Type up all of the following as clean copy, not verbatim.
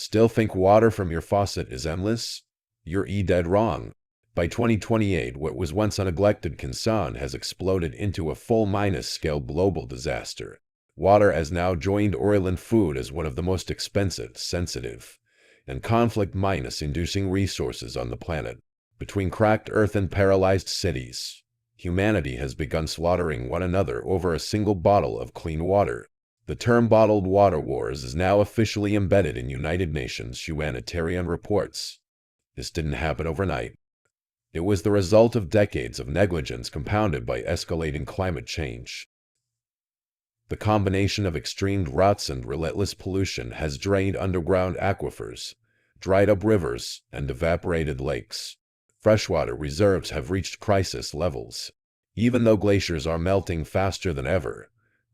Still think water from your faucet is endless? You're dead wrong. By 2028, what was once a neglected concern has exploded into a full-scale global disaster. Water has now joined oil and food as one of the most expensive, sensitive, and conflict-inducing resources on the planet. Between cracked earth and paralyzed cities, humanity has begun slaughtering one another over a single bottle of clean water. The term bottled water wars is now officially embedded in United Nations humanitarian reports. This didn't happen overnight. It was the result of decades of negligence compounded by escalating climate change. The combination of extreme droughts and relentless pollution has drained underground aquifers, dried up rivers, and evaporated lakes. Freshwater reserves have reached crisis levels. Even though glaciers are melting faster than ever,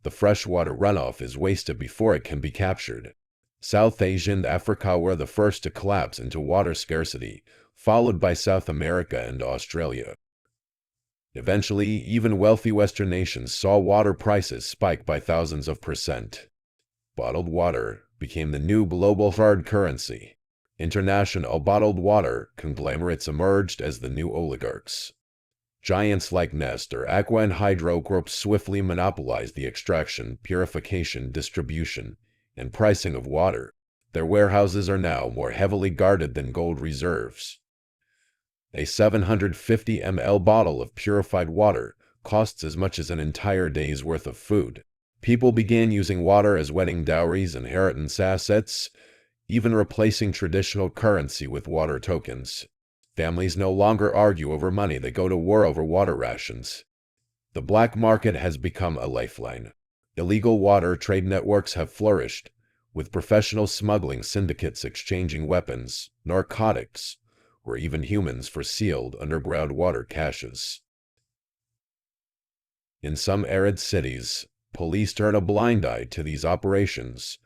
the freshwater runoff is wasted before it can be captured. South Asia and Africa were the first to collapse into water scarcity, followed by South America and Australia. Eventually, even wealthy Western nations saw water prices spike by thousands of %. Bottled water became the new global hard currency. International bottled water conglomerates emerged as the new oligarchs. Giants like Nestor, Aqua, and Hydro Corp swiftly monopolized the extraction, purification, distribution, and pricing of water. Their warehouses are now more heavily guarded than gold reserves. A 750 ml bottle of purified water costs as much as an entire day's worth of food. People began using water as wedding dowries, inheritance assets, even replacing traditional currency with water tokens. Families no longer argue over money, they go to war over water rations. The black market has become a lifeline. Illegal water trade networks have flourished, with professional smuggling syndicates exchanging weapons, narcotics, or even humans for sealed underground water caches. In some arid cities, police turn a blind eye to these operations,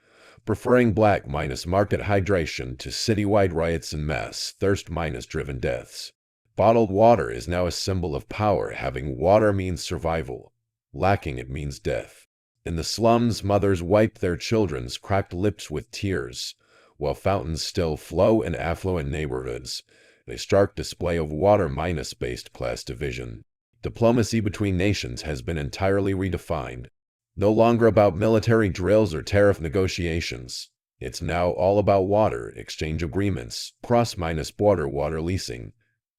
preferring black-market hydration to citywide riots and mass thirst-driven deaths. Bottled water is now a symbol of power. Having water means survival. Lacking it means death. In the slums, mothers wipe their children's cracked lips with tears, while fountains still flow in affluent neighborhoods, a stark display of water-based class division. Diplomacy between nations has been entirely redefined. No longer about military drills or tariff negotiations. It's now all about water exchange agreements, cross-border water leasing,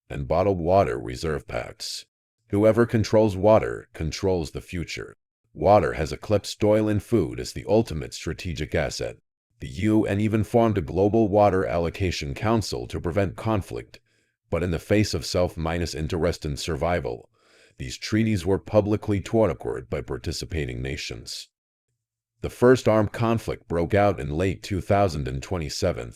and bottled water reserve pacts. Whoever controls water controls the future. Water has eclipsed oil and food as the ultimate strategic asset. The UN even formed a global water allocation council to prevent conflict, but in the face of self-interest in survival, these treaties were publicly torn apart by participating nations. The first armed conflict broke out in late 2027.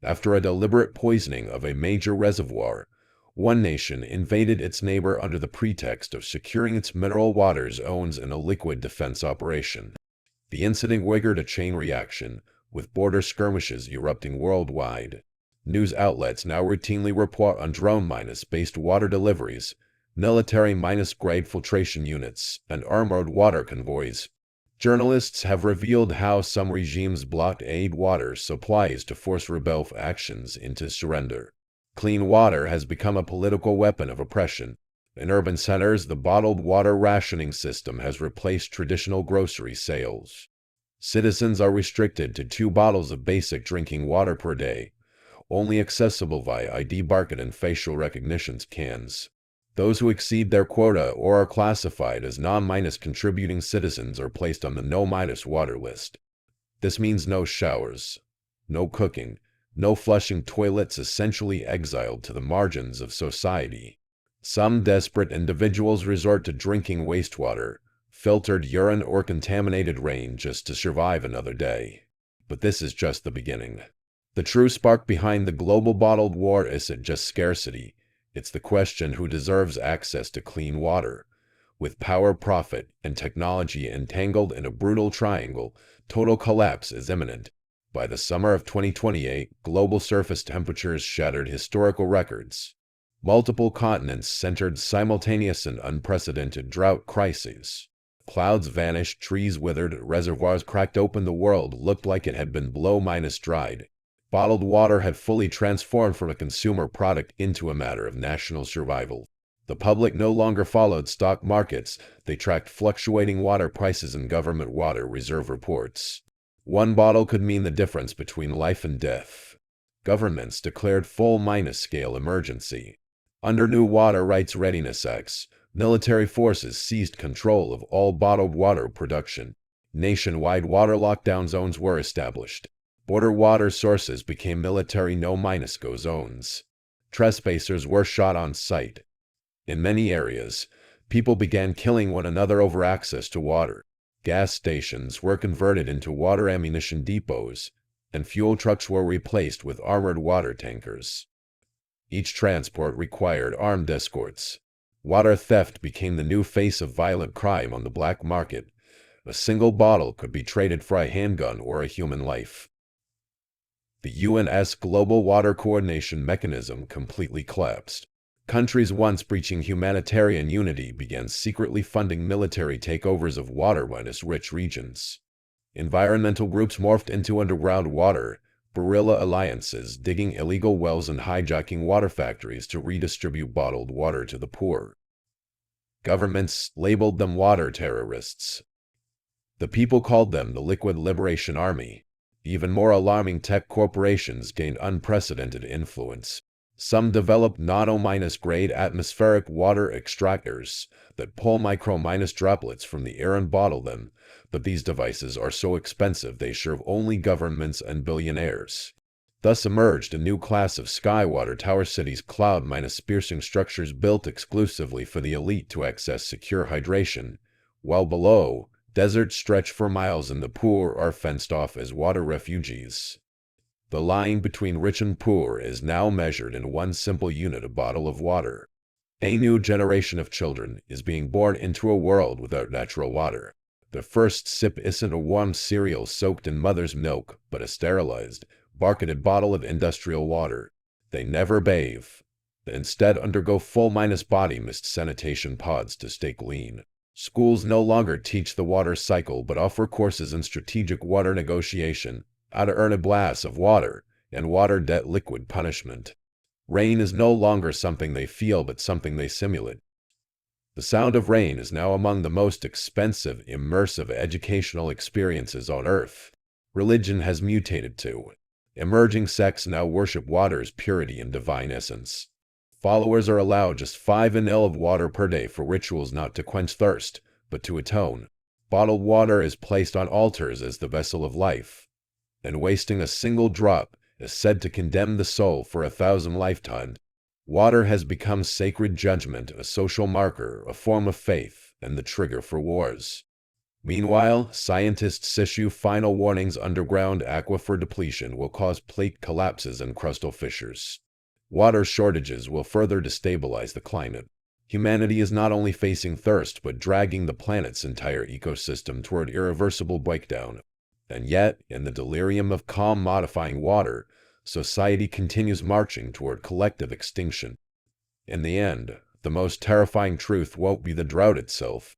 After a deliberate poisoning of a major reservoir, one nation invaded its neighbor under the pretext of securing its mineral water zones in a liquid defense operation. The incident triggered a chain reaction, with border skirmishes erupting worldwide. News outlets now routinely report on drone-based water deliveries, military-grade filtration units, and armored water convoys. Journalists have revealed how some regimes blocked aid water supplies to force rebel factions into surrender. Clean water has become a political weapon of oppression. In urban centers, the bottled water rationing system has replaced traditional grocery sales. Citizens are restricted to 2 bottles of basic drinking water per day, only accessible via ID barcode and facial recognition scans. Those who exceed their quota or are classified as non-contributing citizens are placed on the no-water list. This means no showers, no cooking, no flushing toilets, essentially exiled to the margins of society. Some desperate individuals resort to drinking wastewater, filtered urine, or contaminated rain just to survive another day. But this is just the beginning. The true spark behind the global bottled war isn't just scarcity. It's the question who deserves access to clean water. With power, profit, and technology entangled in a brutal triangle, total collapse is imminent. By the summer of 2028, global surface temperatures shattered historical records. Multiple continents centered simultaneous and unprecedented drought crises. Clouds vanished, trees withered, reservoirs cracked open. The world looked like it had been blow-dried. Bottled water had fully transformed from a consumer product into a matter of national survival. The public no longer followed stock markets, they tracked fluctuating water prices and government water reserve reports. One bottle could mean the difference between life and death. Governments declared full scale emergency. Under new Water Rights Readiness Acts, military forces seized control of all bottled water production. Nationwide water lockdown zones were established. Border water sources became military no-go zones. Trespassers were shot on sight. In many areas, people began killing one another over access to water. Gas stations were converted into water ammunition depots, and fuel trucks were replaced with armored water tankers. Each transport required armed escorts. Water theft became the new face of violent crime on the black market. A single bottle could be traded for a handgun or a human life. The UN's Global Water Coordination Mechanism completely collapsed. Countries once preaching humanitarian unity began secretly funding military takeovers of water-rich regions. Environmental groups morphed into underground water, guerrilla alliances digging illegal wells and hijacking water factories to redistribute bottled water to the poor. Governments labeled them water terrorists. The people called them the Liquid Liberation Army. Even more alarming, tech corporations gained unprecedented influence. Some developed nano-grade atmospheric water extractors that pull micro-droplets from the air and bottle them, but these devices are so expensive they serve only governments and billionaires. Thus emerged a new class of skywater tower cities, cloud-piercing structures built exclusively for the elite to access secure hydration, while below, deserts stretch for miles and the poor are fenced off as water refugees. The line between rich and poor is now measured in one simple unit: a bottle of water. A new generation of children is being born into a world without natural water. The first sip isn't a warm cereal soaked in mother's milk, but a sterilized, barcoded bottle of industrial water. They never bathe. They instead undergo full body mist sanitation pods to stay clean. Schools no longer teach the water cycle but offer courses in strategic water negotiation, how to earn a glass of water, and water debt liquid punishment. Rain is no longer something they feel but something they simulate. The sound of rain is now among the most expensive, immersive educational experiences on Earth. Religion has mutated too. Emerging sects now worship water's purity and divine essence. Followers are allowed just 5 ml of water per day for rituals not to quench thirst, but to atone. Bottled water is placed on altars as the vessel of life, and wasting a single drop is said to condemn the soul for 1,000 lifetimes. Water has become sacred judgment, a social marker, a form of faith, and the trigger for wars. Meanwhile, scientists issue final warnings: underground aquifer depletion will cause plate collapses and crustal fissures. Water shortages will further destabilize the climate. Humanity is not only facing thirst but dragging the planet's entire ecosystem toward irreversible breakdown. And yet, in the delirium of calm modifying water, society continues marching toward collective extinction. In the end, the most terrifying truth won't be the drought itself.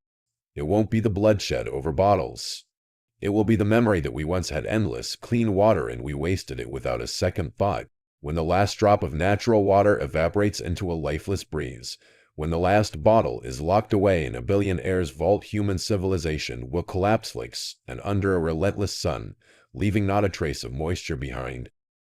It won't be the bloodshed over bottles. It will be the memory that we once had endless, clean water and we wasted it without a second thought. When the last drop of natural water evaporates into a lifeless breeze, when the last bottle is locked away in a billionaire's vault, human civilization will collapse like and under a relentless sun, leaving not a trace of moisture behind.